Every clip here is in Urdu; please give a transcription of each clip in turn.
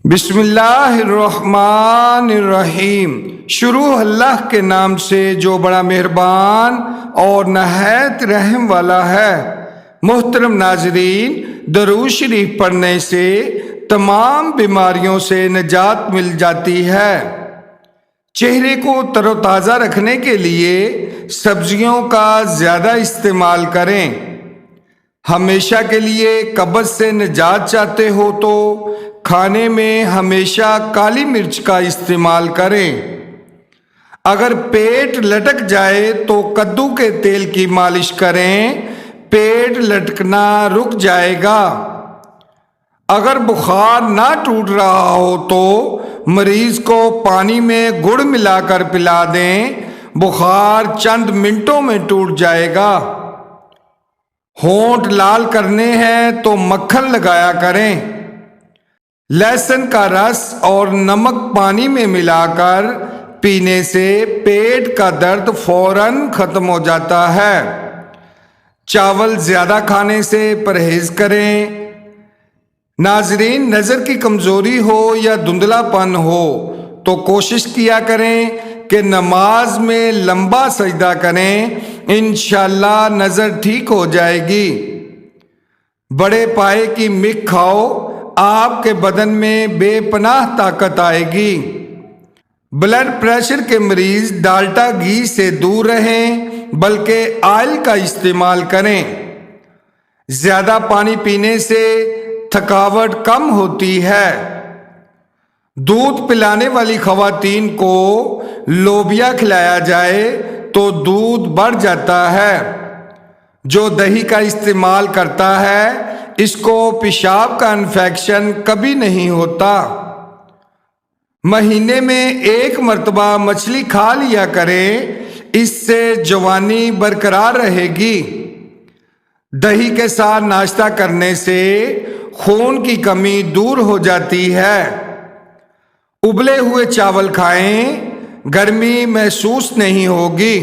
بسم اللہ الرحمن الرحیم۔ شروع اللہ کے نام سے جو بڑا مہربان اور نہایت رحم والا ہے۔ محترم ناظرین، درود شریف پڑھنے سے تمام بیماریوں سے نجات مل جاتی ہے۔ چہرے کو تر و تازہ رکھنے کے لیے سبزیوں کا زیادہ استعمال کریں۔ ہمیشہ کے لیے قبض سے نجات چاہتے ہو تو کھانے میں ہمیشہ کالی مرچ کا استعمال کریں۔ اگر پیٹ لٹک جائے تو کدو کے تیل کی مالش کریں، پیٹ لٹکنا رک جائے گا۔ اگر بخار نہ ٹوٹ رہا ہو تو مریض کو پانی میں گڑ ملا کر پلا دیں، بخار چند منٹوں میں ٹوٹ جائے گا۔ ہونٹ لال کرنے ہیں تو مکھن لگایا کریں۔ لہسن کا رس اور نمک پانی میں ملا کر پینے سے پیٹ کا درد فوراً ختم ہو جاتا ہے۔ چاول زیادہ کھانے سے پرہیز کریں۔ ناظرین، نظر کی کمزوری ہو یا دھندلا پن ہو تو کوشش کیا کریں کہ نماز میں لمبا سجدہ کریں، انشاءاللہ نظر ٹھیک ہو جائے گی۔ بڑے پائے کی مکھ کھاؤ، آپ کے بدن میں بے پناہ طاقت آئے گی۔ بلڈ پریشر کے مریض ڈالٹا گھی سے دور رہیں بلکہ آئل کا استعمال کریں۔ زیادہ پانی پینے سے تھکاوٹ کم ہوتی ہے۔ دودھ پلانے والی خواتین کو لوبیا کھلایا جائے تو دودھ بڑھ جاتا ہے۔ جو دہی کا استعمال کرتا ہے اس کو پیشاب کا انفیکشن کبھی نہیں ہوتا۔ مہینے میں 1 مرتبہ مچھلی کھا لیا کریں، اس سے جوانی برقرار رہے گی۔ دہی کے ساتھ ناشتہ کرنے سے خون کی کمی دور ہو جاتی ہے۔ ابلے ہوئے چاول کھائیں، گرمی محسوس نہیں ہوگی۔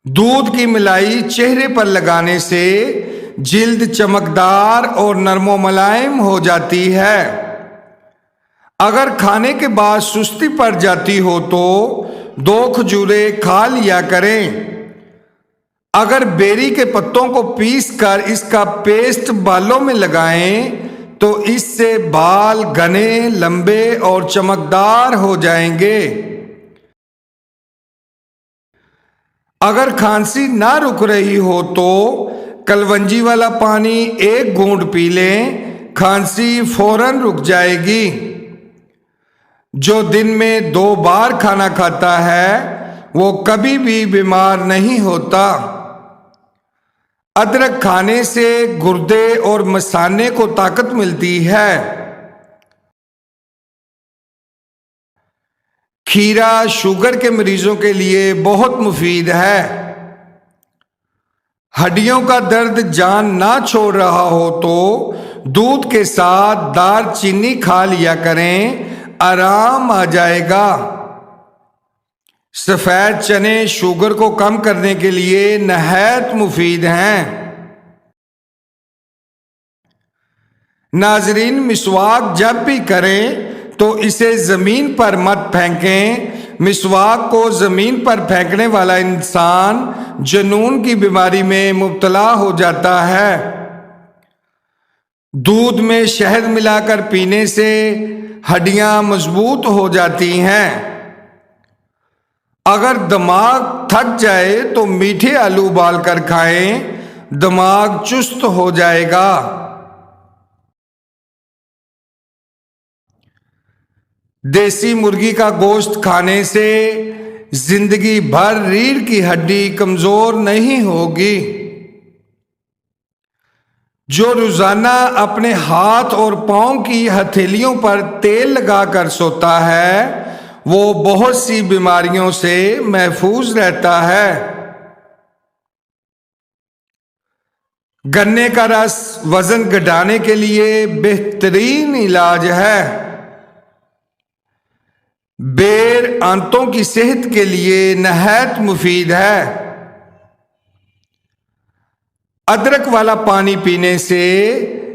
دودھ کی ملائی چہرے پر لگانے سے جلد چمکدار اور نرم و ملائم ہو جاتی ہے۔ اگر کھانے کے بعد سستی پڑ جاتی ہو تو 2 کھجوریں کھا لیا کریں۔ اگر بیری کے پتوں کو پیس کر اس کا پیسٹ بالوں میں لگائیں تو اس سے بال گھنے، لمبے اور چمکدار ہو جائیں گے۔ اگر کھانسی نہ رک رہی ہو تو کلونجی والا پانی 1 گھونٹ پی لیں، کھانسی فوراً رک جائے گی۔ جو دن میں 2 بار کھانا کھاتا ہے وہ کبھی بھی بیمار نہیں ہوتا۔ ادرک کھانے سے گردے اور مثانے کو طاقت ملتی ہے۔ کھیرا شوگر کے مریضوں کے لیے بہت مفید ہے۔ ہڈیوں کا درد جان نہ چھوڑ رہا ہو تو دودھ کے ساتھ دار چینی کھا لیا کریں، آرام آ جائے گا۔ سفید چنے شوگر کو کم کرنے کے لیے نہایت مفید ہیں۔ ناظرین، مسواک جب بھی کریں تو اسے زمین پر مت پھینکیں۔ مسواک کو زمین پر پھینکنے والا انسان جنون کی بیماری میں مبتلا ہو جاتا ہے۔ دودھ میں شہد ملا کر پینے سے ہڈیاں مضبوط ہو جاتی ہیں۔ اگر دماغ تھک جائے تو میٹھے آلو ابال کر کھائیں، دماغ چست ہو جائے گا۔ دیسی مرغی کا گوشت کھانے سے زندگی بھر ریڑھ کی ہڈی کمزور نہیں ہوگی۔ جو روزانہ اپنے ہاتھ اور پاؤں کی ہتھیلیوں پر تیل لگا کر سوتا ہے وہ بہت سی بیماریوں سے محفوظ رہتا ہے۔ گنے کا رس وزن گھٹانے کے لیے بہترین علاج ہے۔ بیر آنتوں کی صحت کے لیے نہایت مفید ہے۔ ادرک والا پانی پینے سے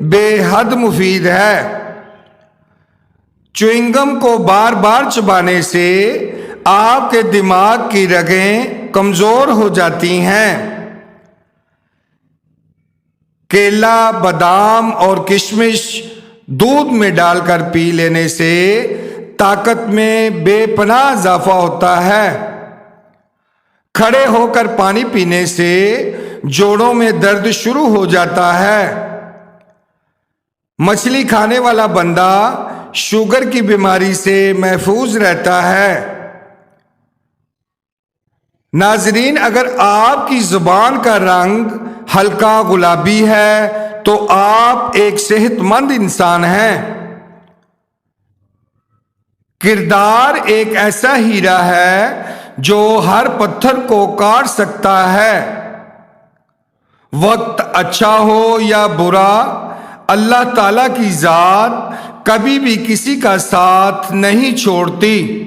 بے حد مفید ہے۔ چوئنگم کو بار بار چبانے سے آپ کے دماغ کی رگیں کمزور ہو جاتی ہیں۔ کیلا، بادام اور کشمش دودھ میں ڈال کر پی لینے سے طاقت میں بے پناہ اضافہ ہوتا ہے۔ کھڑے ہو کر پانی پینے سے جوڑوں میں درد شروع ہو جاتا ہے۔ مچھلی کھانے والا بندہ شوگر کی بیماری سے محفوظ رہتا ہے۔ ناظرین، اگر آپ کی زبان کا رنگ ہلکا گلابی ہے تو آپ ایک صحت مند انسان ہیں۔ کردار ایک ایسا ہیرا ہے جو ہر پتھر کو کاٹ سکتا ہے۔ وقت اچھا ہو یا برا، اللہ تعالیٰ کی ذات کبھی بھی کسی کا ساتھ نہیں چھوڑتی۔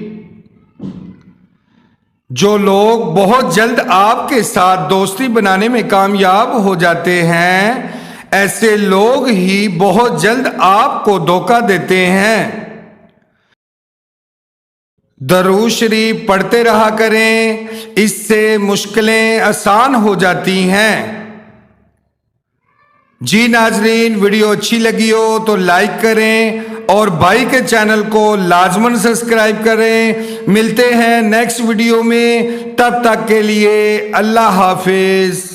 جو لوگ بہت جلد آپ کے ساتھ دوستی بنانے میں کامیاب ہو جاتے ہیں، ایسے لوگ ہی بہت جلد آپ کو دھوکہ دیتے ہیں۔ درود شریف پڑھتے رہا کریں، اس سے مشکلیں آسان ہو جاتی ہیں۔ جی ناظرین، ویڈیو اچھی لگی ہو تو لائک کریں اور بھائی کے چینل کو لازماً سبسکرائب کریں۔ ملتے ہیں نیکسٹ ویڈیو میں، تب تک کے لیے اللہ حافظ۔